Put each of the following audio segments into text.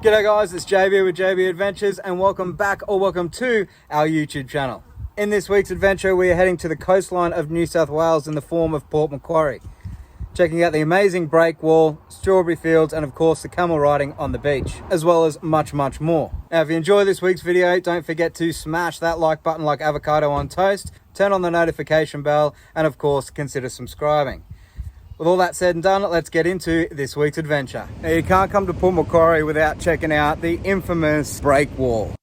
G'day guys, it's JB with JB Adventures and welcome back or welcome to our YouTube channel. In this week's adventure we are heading to the coastline of New South Wales in the form of Port Macquarie. Checking out the amazing Breakwall, strawberry fields and of course the camel riding on the beach, as well as much more. Now if you enjoy this week's video, don't forget to smash that like button like avocado on toast, turn on the notification bell and of course consider subscribing. With all that said and done, let's get into this week's adventure. Now you can't come to Port Macquarie without checking out the infamous Breakwall.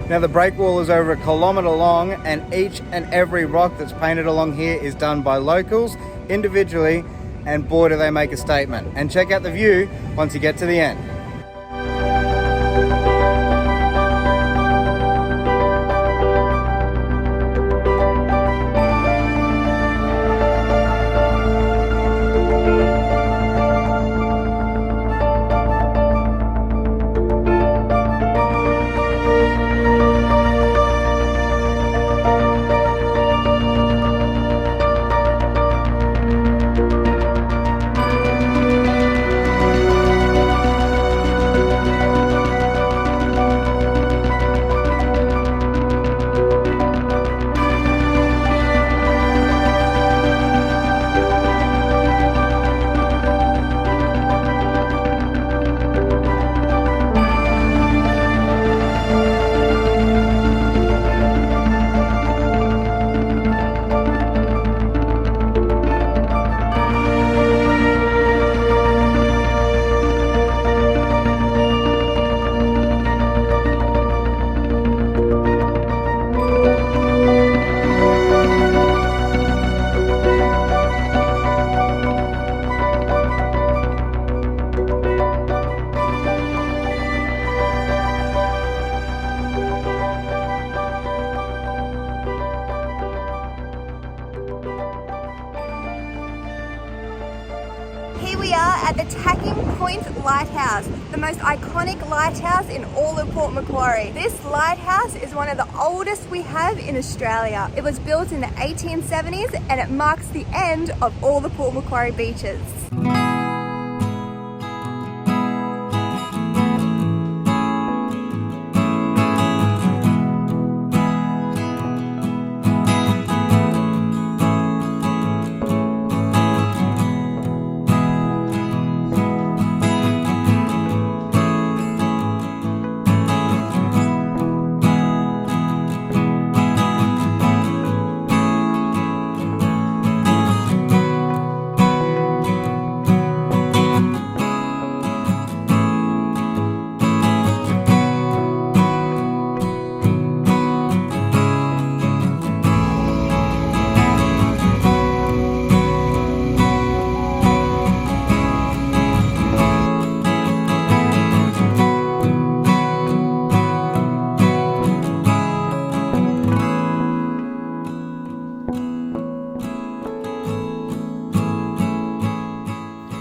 Now the Breakwall is over 1 kilometre long and each and every rock that's painted along here is done by locals, individually, and boy do they make a statement. And check out the view once you get to the end. Here we are at the Tacking Lighthouse, the most iconic lighthouse in all of Port Macquarie. This lighthouse is one of the oldest we have in Australia. It was built in the 1870s and it marks the end of all the Port Macquarie beaches.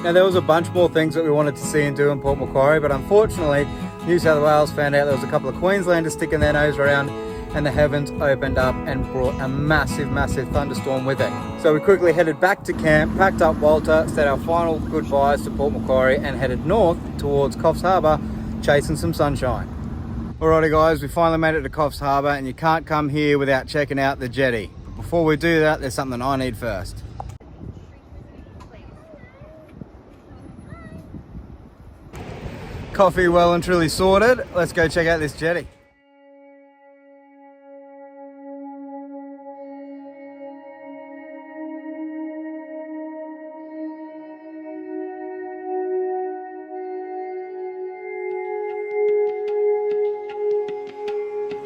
Now there was a bunch more things that we wanted to see and do in Port Macquarie, but unfortunately New South Wales found out there was a couple of Queenslanders sticking their nose around and the heavens opened up and brought a massive thunderstorm with it. So we quickly headed back to camp, packed up Walter, said our final goodbyes to Port Macquarie and headed north towards Coffs Harbour, chasing some sunshine. Alrighty guys, we finally made it to Coffs Harbour and you can't come here without checking out the Jetty. But before we do that, there's something I need first. Coffee well and truly sorted. Let's go check out this jetty.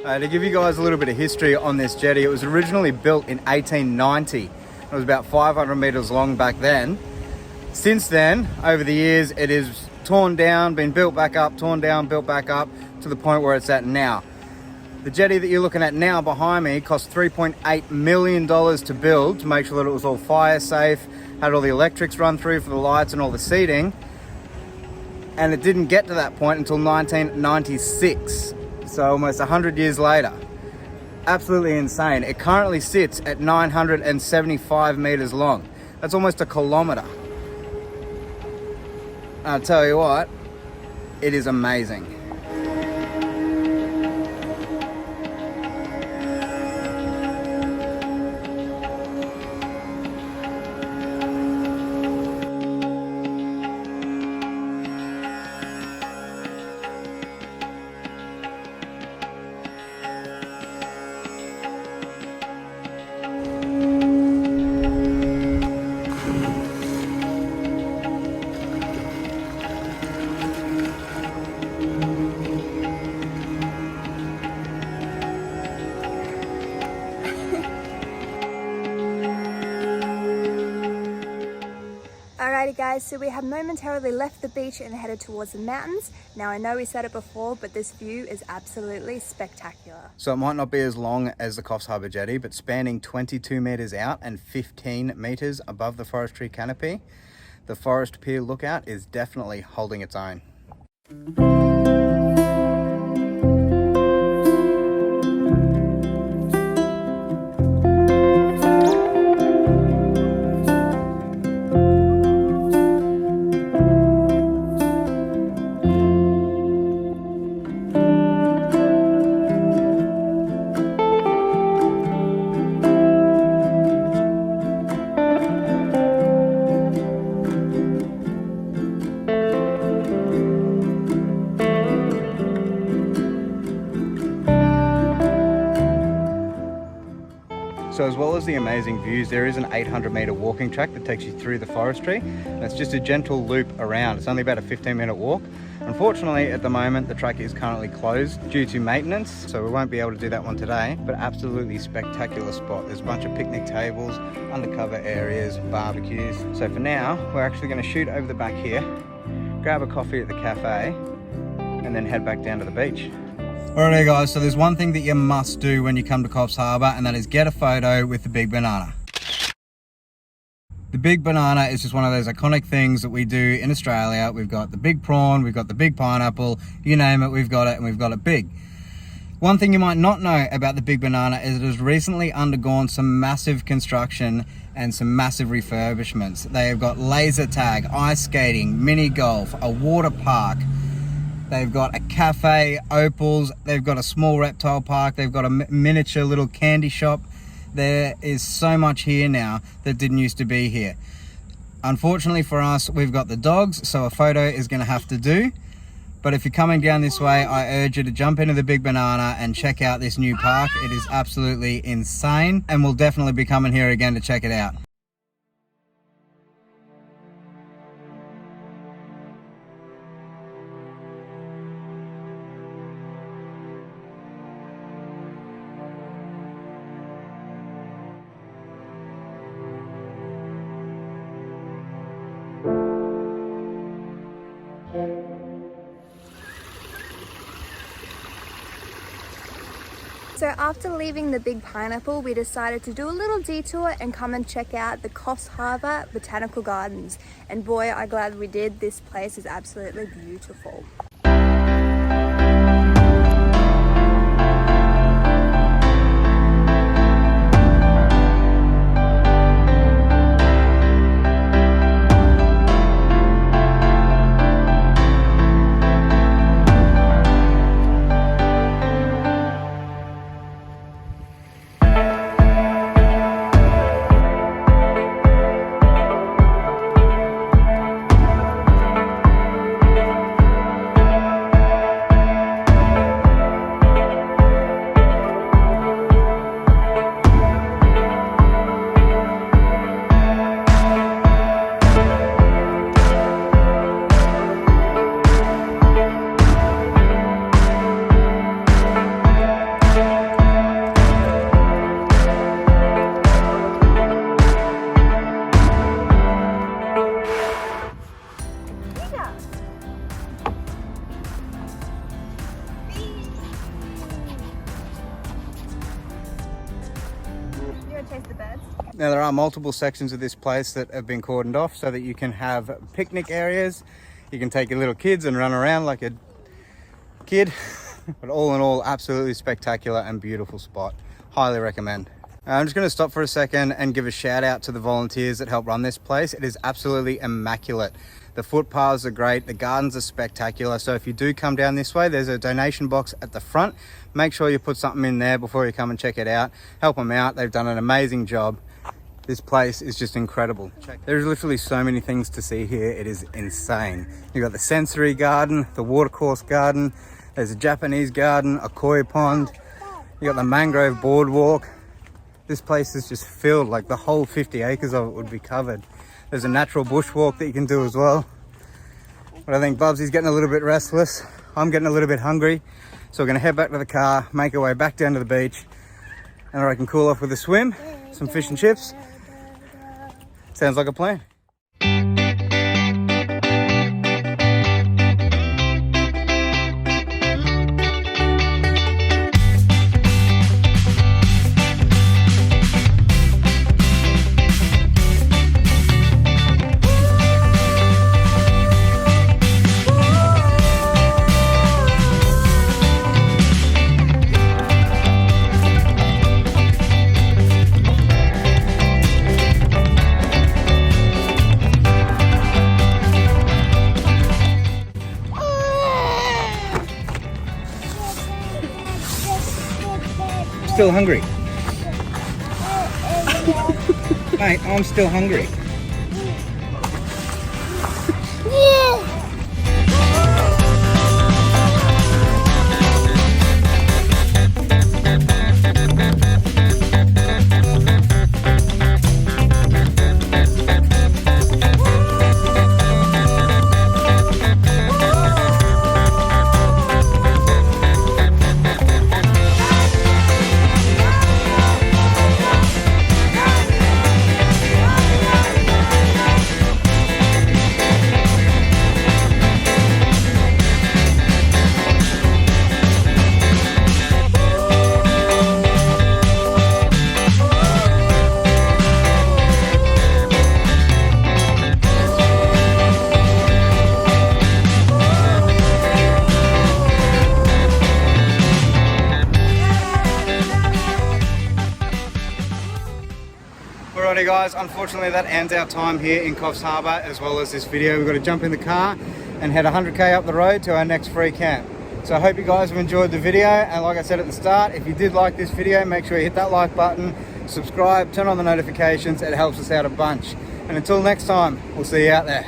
To give you guys a little bit of history on this jetty, it was originally built in 1890. It was about 500 meters long back then. Since then, over the years, it is torn down, been built back up, torn down, built back up to the point where it's at now. The jetty that you're looking at now behind me cost $3.8 million to build, to make sure that it was all fire safe, had all the electrics run through for the lights and all the seating. And it didn't get to that point until 1996. So almost 100 years later. Absolutely insane. It currently sits at 975 meters long. That's almost a kilometer. I'll tell you what, it is amazing. Alrighty guys, so we have momentarily left the beach and headed towards the mountains. Now I know we said it before, but this view is absolutely spectacular. So it might not be as long as the Coffs Harbour jetty, but spanning 22 meters out and 15 meters above the forestry canopy, the Forest Pier lookout is definitely holding its own. So as well as the amazing views, there is an 800-meter walking track that takes you through the forestry. And it's just a gentle loop around. It's only about a 15-minute walk. Unfortunately, at the moment, the track is currently closed due to maintenance, so we won't be able to do that one today, but absolutely spectacular spot. There's a bunch of picnic tables, undercover areas, barbecues. So for now, we're actually going to shoot over the back here, grab a coffee at the cafe, and then head back down to the beach. Alrighty guys, so there's one thing that you must do when you come to Coffs Harbour, and that is get a photo with the big banana. The big banana is just one of those iconic things that we do in Australia. We've got the big prawn, we've got the big pineapple, you name it, we've got it, and we've got it big. One thing you might not know about the big banana is it has recently undergone some massive construction and some massive refurbishments. They have got laser tag, ice skating, mini golf, a water park. They've got a cafe, opals, they've got a small reptile park, they've got a miniature little candy shop. There is so much here now that didn't used to be here. Unfortunately for us, we've got the dogs, so a photo is gonna have to do. But if you're coming down this way, I urge you to jump into the big banana and check out this new park. It is absolutely insane, and we'll definitely be coming here again to check it out. So after leaving the Big Pineapple, we decided to do a little detour and come and check out the Coffs Harbour Botanical Gardens. And boy, I'm glad we did. This place is absolutely beautiful. want to chase the birds? Now there are multiple sections of this place that have been cordoned off so that you can have picnic areas. You can take your little kids and run around like a kid. But all in all, absolutely spectacular and beautiful spot. Highly recommend. I'm just going to stop for a second and give a shout out to the volunteers that help run this place. It is absolutely immaculate. The footpaths are great, the gardens are spectacular. So if you do come down this way, there's a donation box at the front. Make sure you put something in there before you come and check it out. Help them out, they've done an amazing job. This place is just incredible. There's literally so many things to see here, it is insane. You've got the sensory garden, the watercourse garden, there's a Japanese garden, a koi pond, you got the mangrove boardwalk. This place is just filled, like the whole 50 acres of it would be covered. There's a natural bushwalk that you can do as well. But I think Bubsy's getting a little bit restless. I'm getting a little bit hungry. So we're gonna head back to the car, make our way back down to the beach, and I can cool off with a swim, some fish and chips. Sounds like a plan. Still hungry. Mate, I'm still hungry. Alrighty guys, unfortunately that ends our time here in Coffs Harbour as well as this video. We've got to jump in the car and head 100k up the road to our next free camp. So I hope you guys have enjoyed the video, and like I said at the start, if you did like this video, make sure you hit that like button, subscribe, turn on the notifications, it helps us out a bunch. And until next time, we'll see you out there.